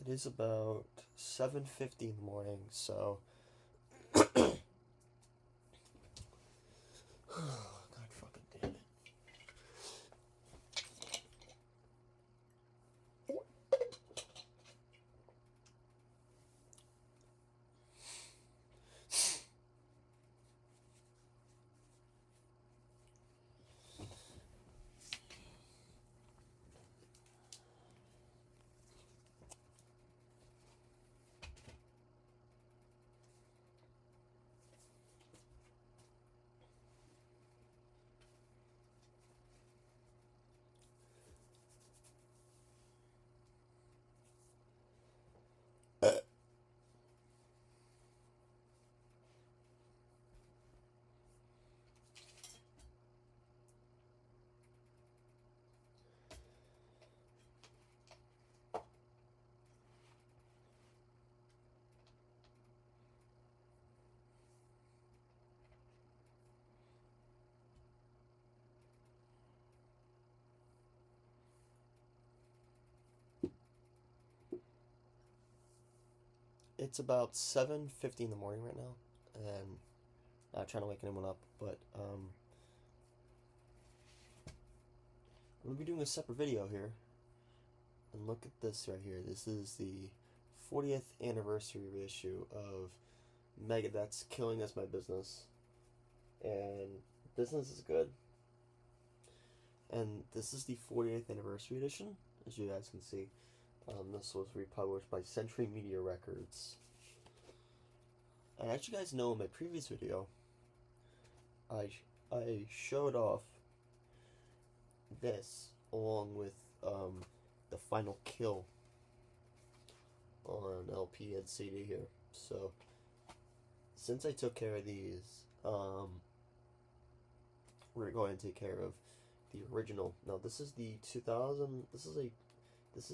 It is about 7:50 in the morning, so God fucking damn it. It's about 7:50 in the morning right now, and not trying to wake anyone up, but I'm gonna be doing a separate video here. And look at this right here. This is the 40th anniversary reissue of Megadeth's Killing Is My Business. And business is good. And this is the 40th anniversary edition, as you guys can see. This was republished by Century Media Records. And as you guys know, in my previous video, I showed off this along with the Final Kill on LP and CD here. So since I took care of these, we're going to take care of the original. Now this is the 2000. This is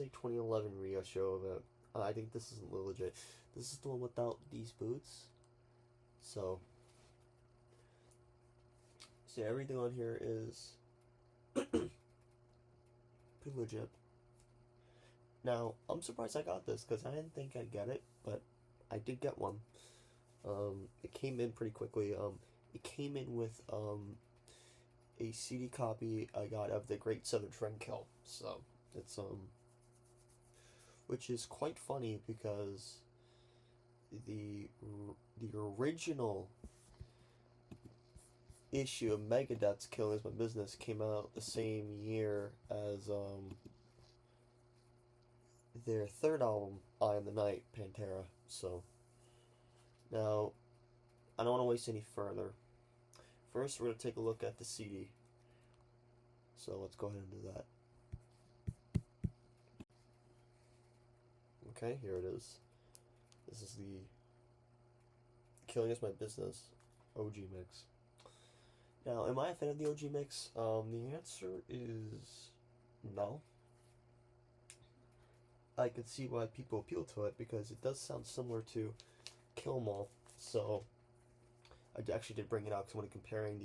a 2011 reissue of it. I think this isn't legit. This is the one without these boots. So everything on here is pretty legit. Now I'm surprised I got this because I didn't think I'd get it, but I did get one. It came in pretty quickly. It came in with a CD copy I got of the Great Southern Trendkill. So it's which is quite funny because the original issue of Megadeth's Killing Is My Business came out the same year as their third album, Eye in the Night, Pantera. So now I don't want to waste any further. First, we're going to take a look at the CD. So let's go ahead and do that. Okay, here it is. This is the Killing Is My Business OG mix. Now, am I a fan of the OG mix? The answer is no. I could see why people appeal to it because it does sound similar to Kill 'Em All. So I actually did bring it out because I want to comparing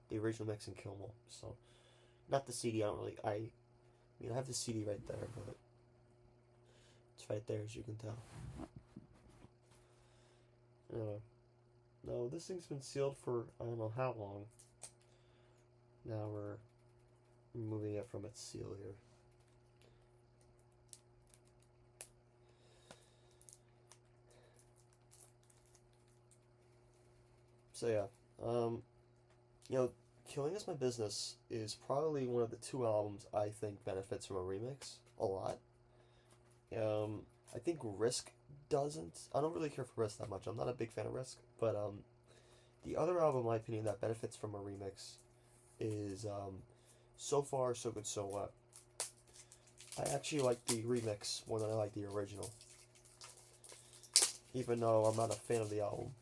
the original mix and Kill 'Em All. So not the CD. I mean I have the CD right there, but it's right there as you can tell. No, this thing's been sealed for I don't know how long. Now we're removing it from its seal here. So yeah, Killing Is My Business is probably one of the two albums I think benefits from a remix a lot. I think Risk doesn't. I don't really care for Risk that much. I'm not a big fan of Risk, but the other album, in my opinion, that benefits from a remix is So Far, So Good, So What. I actually like the remix more than I like the original, even though I'm not a fan of the album.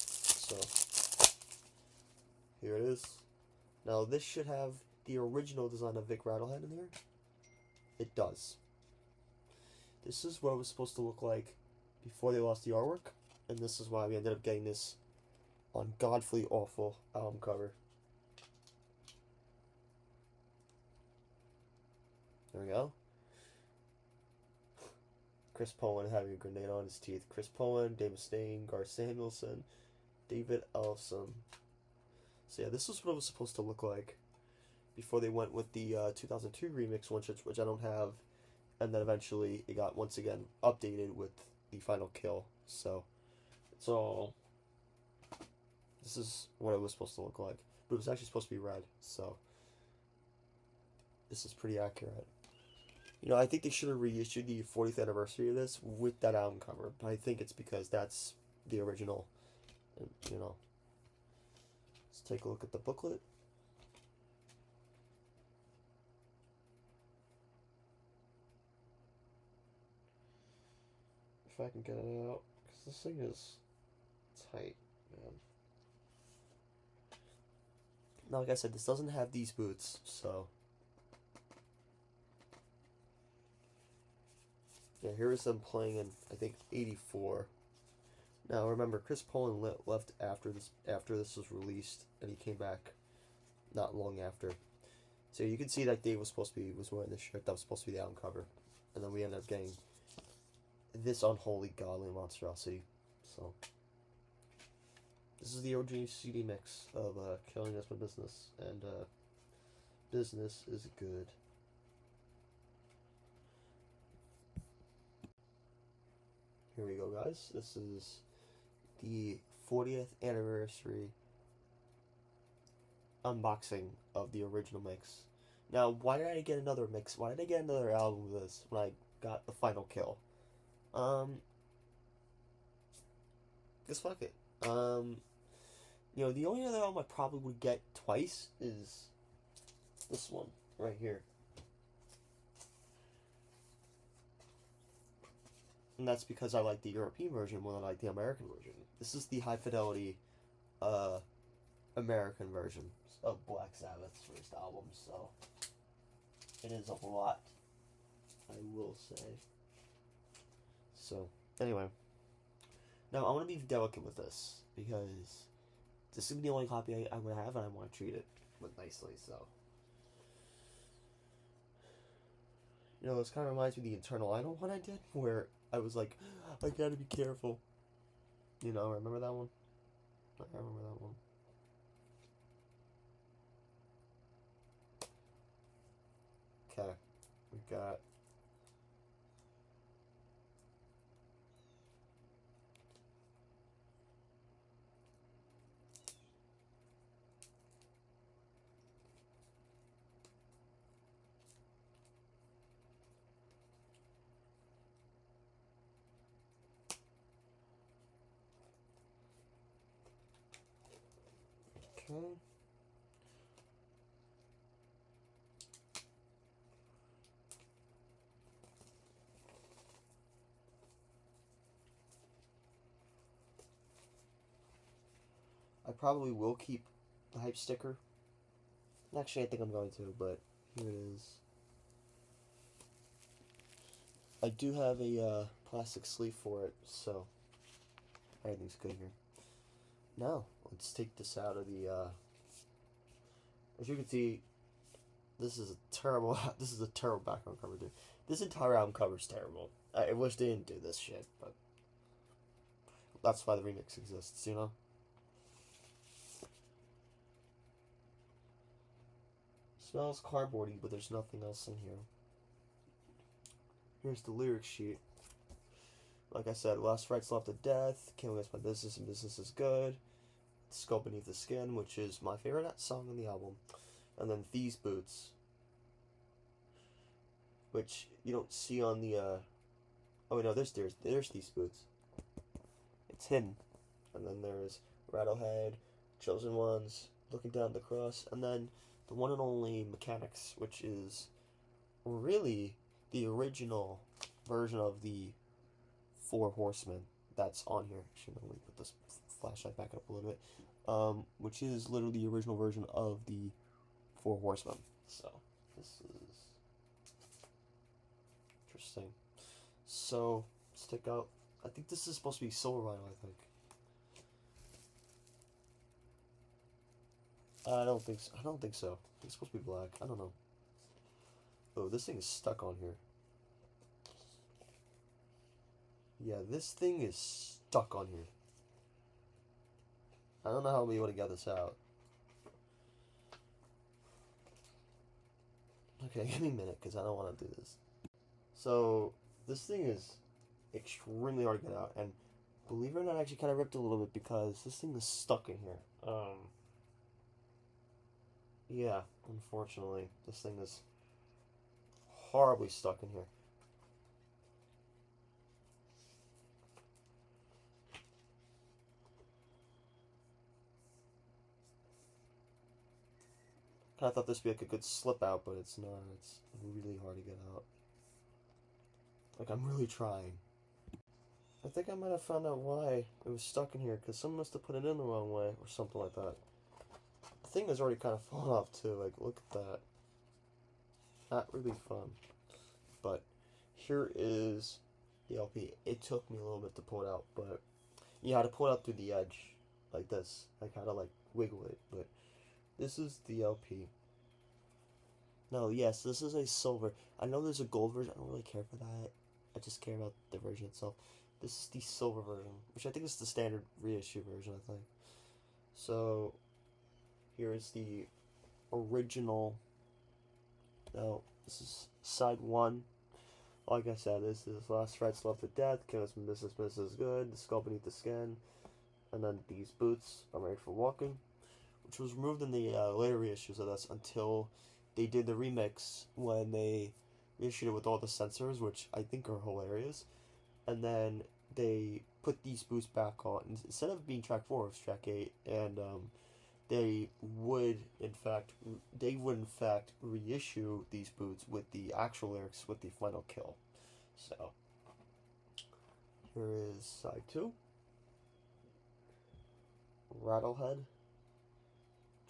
So here it is. Now this should have the original design of Vic Rattlehead in here. It does. This is what it was supposed to look like before they lost the artwork, and this is why we ended up getting this ungodly awful album cover. There we go. Chris Poland having a grenade on his teeth. Chris Poland, Dave Mustaine, Gar Samuelson, David Ellison. So yeah, this is what it was supposed to look like before they went with the 2002 remix, which I don't have, and then eventually it got once again updated with the final kill. So it's all. This is what it was supposed to look like, but it was actually supposed to be red. So this is pretty accurate. You know, I think they should have reissued the 40th anniversary of this with that album cover, but I think it's because that's the original. And, you know, let's take a look at the booklet. If I can get it out, because this thing is tight, man. Now, like I said, this doesn't have these boots, so yeah, here is them playing in, I think, '84. Now remember, Chris Poland left after this was released, and he came back not long after. So you can see that Dave was wearing this shirt that was supposed to be the album cover, and then we ended up getting this unholy godly monstrosity. So this is the OG CD mix of Killing Us My Business, and business is good. Here we go, guys. This is the 40th anniversary unboxing of the original mix. Now, why did I get another mix? Why did I get another album of this when I got the final kill? Just fuck it. You know, the only other album I probably would get twice is this one right here. And that's because I like the European version more than I like the American version. This is the high fidelity American version of Black Sabbath's first album, so it is a lot, I will say. So, anyway. Now, I want to be delicate with this, because this is the only copy I'm going to have, and I want to treat it nicely, so. You know, this kind of reminds me of the Internal Idol one I did, where I was like, I gotta be careful. You know, remember that one? I remember that one. Okay, we got okay. I probably will keep the hype sticker. Actually, I think I'm going to, but here it is. I do have a plastic sleeve for it, so everything's good here. Now, let's take this out of the, as you can see, this is a terrible background cover, dude. This entire album cover is terrible. I wish they didn't do this shit, but that's why the remix exists, you know? Smells cardboardy, but there's nothing else in here. Here's the lyric sheet. Like I said, last rites left to death, killing us by business and business is good. Skull Beneath the Skin, which is my favorite song on the album. And then These Boots, which you don't see on the, oh no, there's These Boots. It's hidden. And then there's Rattlehead, Chosen Ones, Looking Down the Cross, and then the one and only Mechanics, which is really the original version of the Four Horsemen that's on here. Actually, let me put this flashlight back up a little bit. Which is literally the original version of the Four Horsemen. So, this is interesting. So, stick out. I think this is supposed to be Silver Vinyl, I think. I don't think so. I think it's supposed to be black. I don't know. Oh, this thing is stuck on here. Yeah, this thing is stuck on here. I don't know how I'll be able to get this out. Okay, give me a minute, because I don't want to do this. So, this thing is extremely hard to get out, and believe it or not, I actually kind of ripped a little bit because this thing is stuck in here. Yeah, unfortunately, this thing is horribly stuck in here. Kind of thought this would be like a good slip out, but it's not. It's really hard to get out. Like, I'm really trying. I think I might have found out why it was stuck in here, because someone must have put it in the wrong way, or something like that. The thing is already kind of fallen off, too. Like, look at that. Not really fun. But here is the LP. It took me a little bit to pull it out, but you had to pull it out through the edge, like this. Like, how to, like, wiggle it, but this is the LP. No, yes, this is a silver. I know there's a gold version. I don't really care for that. I just care about the version itself. This is the silver version, which I think is the standard reissue version, I think. So, here is the original. Now, this is side 1. Like I said, this is Last Rites Love to Death, Kills Mrs. Good, The Skull Beneath the Skin, and then these boots are made for walking, which was removed in the later reissues of this until they did the remix when they reissued it with all the sensors, which I think are hilarious. And then they put these boots back on. Instead of being track 4, it's track 8, and they would in fact reissue these boots with the actual lyrics with the final kill. So here is side 2. Rattlehead,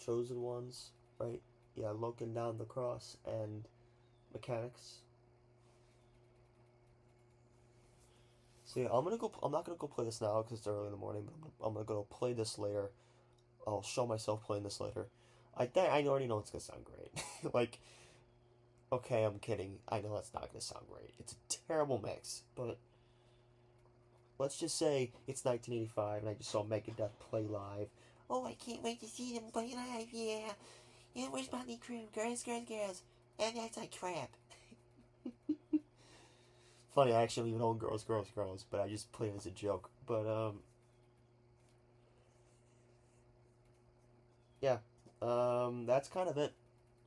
Chosen Ones, right? Yeah, looking down the cross, and mechanics. So yeah, I'm not gonna go play this now because it's early in the morning. But I'm gonna go play this later. I'll show myself playing this later. I already know it's gonna sound great. Like, okay, I'm kidding. I know it's not gonna sound great. It's a terrible mix, but let's just say it's 1985 and I just saw Megadeth play live. Oh, I can't wait to see them play live. Yeah, yeah. Where's Motley Crue? Girls. And that's like crap. Funny, I actually even own Girls, but I just play it as a joke. But yeah, that's kind of it.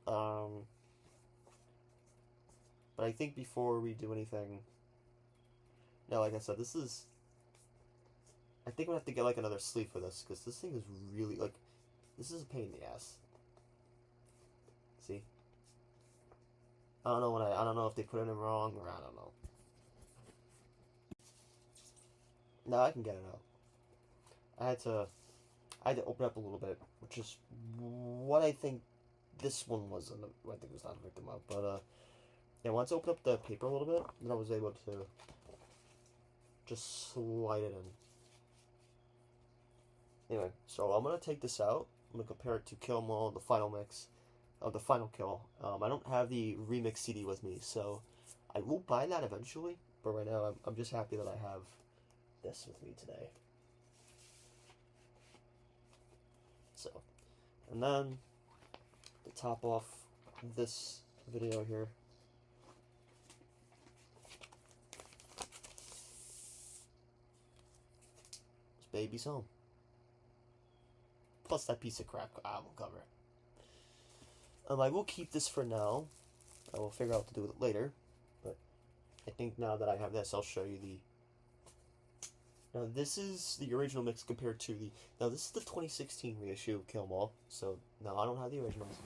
But I think before we do anything, now, like I said, this is. I think I'm gonna have to get like another sleeve for this because this thing is really like, this is a pain in the ass. See, I don't know if they put it in wrong or I don't know. Now I can get it out. I had to open up a little bit, which is what I think this one was. I think it was not a victim of, but yeah. Once I opened up the paper a little bit, then I was able to just slide it in. Anyway, so I'm gonna take this out. I'm gonna compare it to Kill 'Em All, the final mix of the final kill. I don't have the remix CD with me, so I will buy that eventually. But right now, I'm just happy that I have this with me today. So, and then to top off this video here, is Baby's Home. Plus that piece of crap album cover. I will keep this for now. I will figure out what to do with it later. But I think now that I have this, I'll show you the. Now this is the original mix compared to the. Now this is the 2016 reissue of Kill 'Em All. So no, I don't have the originals.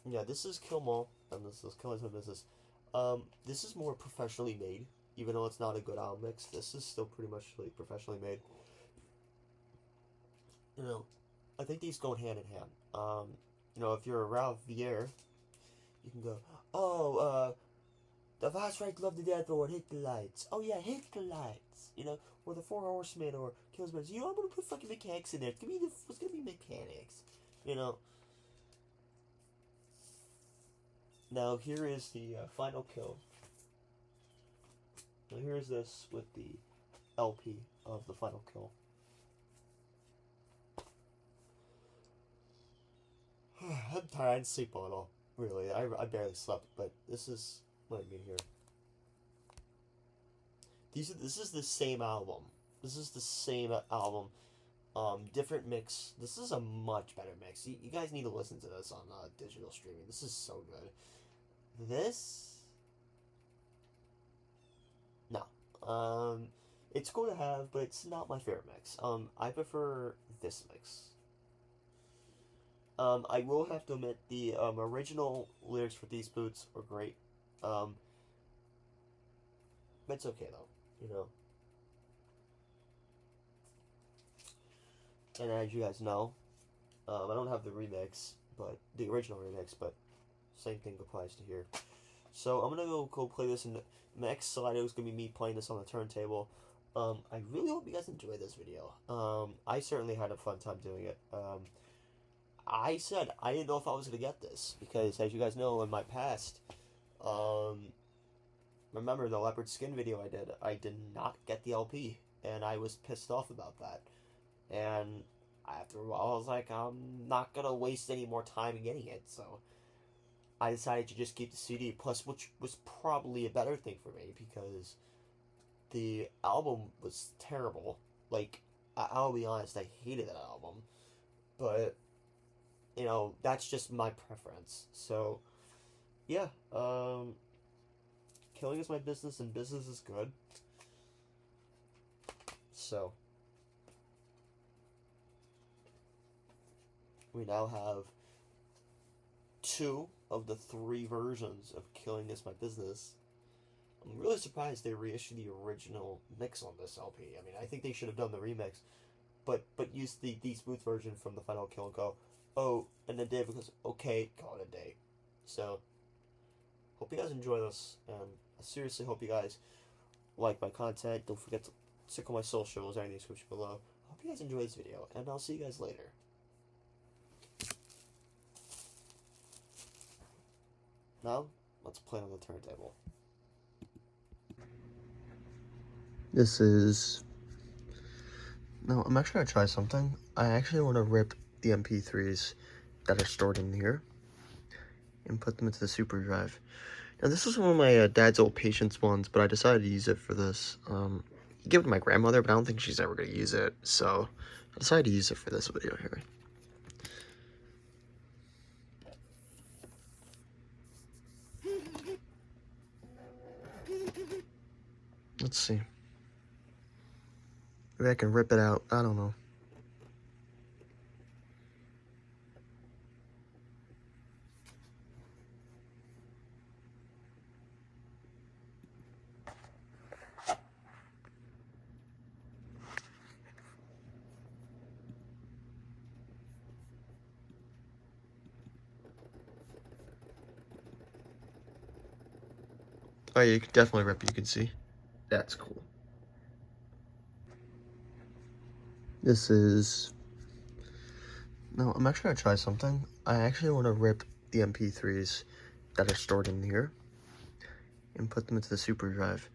Yeah, this is Kill 'Em All, and this is Kill 'Em All Business. This is more professionally made, even though it's not a good album mix. This is still pretty much like professionally made. You know, I think these go hand in hand. You know, if you're a Ralph Vier, you can go, oh, the Last Right Love to Death or Hit the Lights. Oh yeah, Hit the Lights. You know, or the Four Horsemen or Killsman. You know, I'm gonna put fucking mechanics in there. It's gonna be mechanics. You know. Now here is the final kill. Now here's this with the LP of the final kill. I'm tired. I didn't sleep at all. Really, I barely slept, but this is what I mean here. This is the same album. This is the same album. Different mix. This is a much better mix. You guys need to listen to this on digital streaming. This is so good. This, no. It's cool to have, but it's not my favorite mix. I prefer this mix. I will have to admit the original lyrics for these boots are great. Um, but it's okay though, you know. And as you guys know, I don't have the remix, but the original remix, but same thing applies to here. So I'm gonna go play this, and the next slideo is gonna be me playing this on the turntable. I really hope you guys enjoyed this video. I certainly had a fun time doing it. I said I didn't know if I was gonna get this because, as you guys know, in my past, remember the leopard skin video I did not get the LP, and I was pissed off about that. And after a while, I was like, I'm not gonna waste any more time in getting it, so I decided to just keep the CD. Plus, which was probably a better thing for me because the album was terrible. Like, I'll be honest, I hated that album, but you know that's just my preference. So yeah, killing is my business, and business is good. So we now have 2 of the 3 versions of Killing Is My Business. I'm really surprised they reissued the original mix on this LP. I mean, I think they should have done the remix, but use the These Boots version from the final kill and go, oh, and then Dave goes, okay, call it a day. So, hope you guys enjoy this, and I seriously hope you guys like my content. Don't forget to check out my socials or in the description below. I hope you guys enjoy this video, and I'll see you guys later. Now, let's play on the turntable. This is... No, I'm actually going to try something. I actually want to rip the MP3s that are stored in here and put them into the super drive. Now, this is one of my dad's old Patience ones, but I decided to use it for this. He gave it to my grandmother, but I don't think she's ever going to use it, so I decided to use it for this video here. Let's see. Maybe I can rip it out. I don't know. Oh, yeah, you can definitely rip it, you can see. That's cool. This is... No, I'm actually going to try something. I actually want to rip the MP3s that are stored in here and put them into the super drive.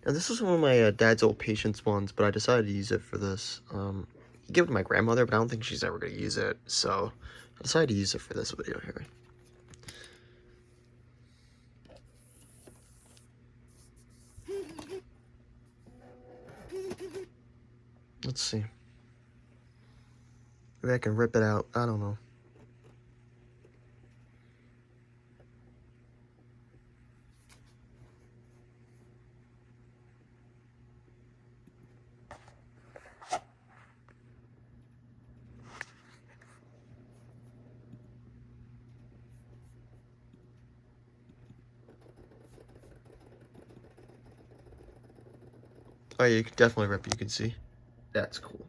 Now, this is one of my dad's old Patience ones, but I decided to use it for this. He gave it to my grandmother, but I don't think she's ever going to use it, so I decided to use it for this video here. Let's see. Maybe I can rip it out. I don't know. Oh, yeah, you can definitely rip it, you can see. That's cool.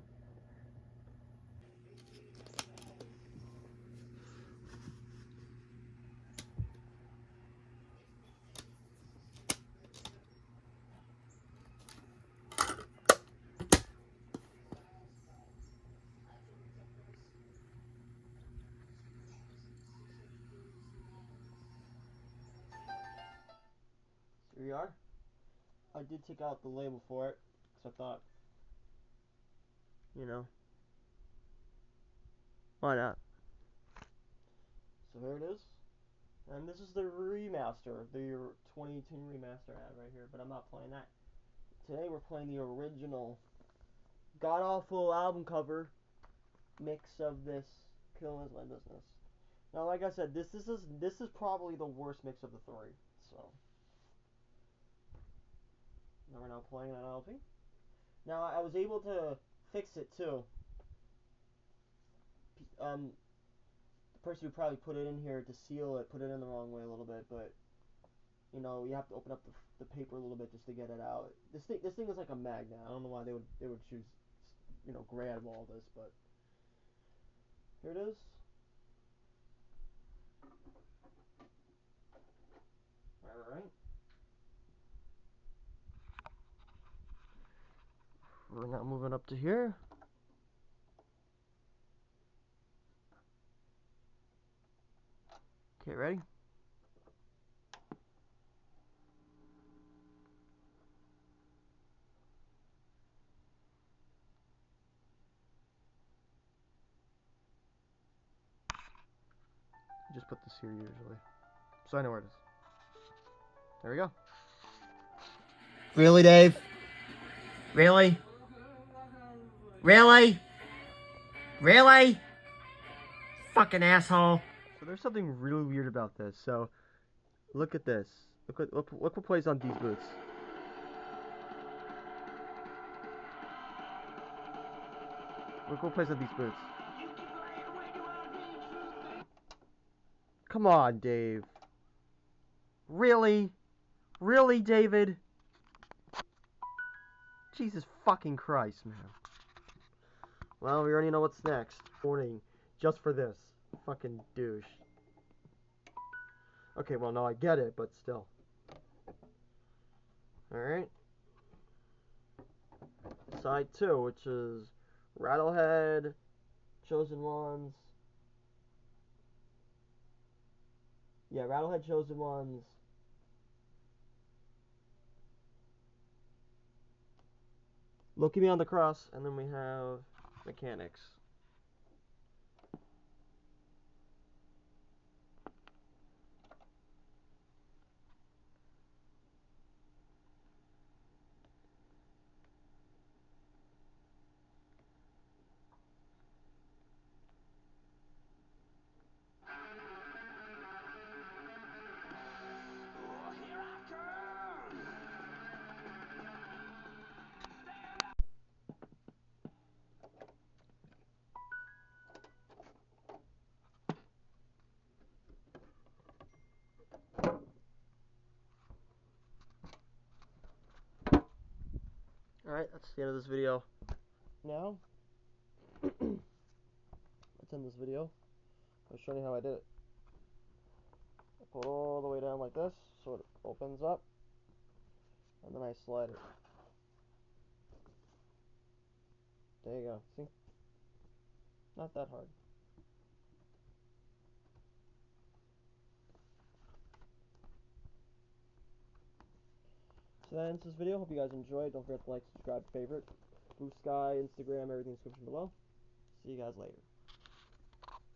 Here we are. I did take out the label for it because I thought, you know, why not? So here it is. And this is the remaster, the 2018 remaster I have right here, but I'm not playing that. Today we're playing the original god-awful album cover mix of this Killing Is My Business. Now, like I said, this is probably the worst mix of the three. So now we're playing on LP. Now I was able to fix it too. The person who probably put it in here to seal it put it in the wrong way a little bit, but you know you have to open up the paper a little bit just to get it out. This thing is like a magnet. I don't know why they would choose, you know, grab all this, but here it is. All right. We're now moving up to here. Okay, ready? Just put this here usually, so I know where it is. There we go. Really, Dave? Really? Really? Really? Fucking asshole. So there's something really weird about this. So look at this. Look what plays on these boots. Look what plays on these boots. Come on, Dave. Really? Really, David? Jesus fucking Christ, man. Well, we already know what's next. Warning. Just for this. Fucking douche. Okay, well, no, I get it, but still. Alright. Side 2, which is Rattlehead, Chosen Ones. Yeah, Rattlehead, Chosen Ones. Look at Me on the Cross, and then we have Mechanics. Alright, that's the end of this video. Now, let's end this video by showing you how I did it. I pull it all the way down like this, so it opens up, and then I slide it. There you go. See? Not that hard. So that ends this video. Hope you guys enjoyed. Don't forget to like, subscribe, favorite. BlueSky, Instagram, everything's description below. See you guys later.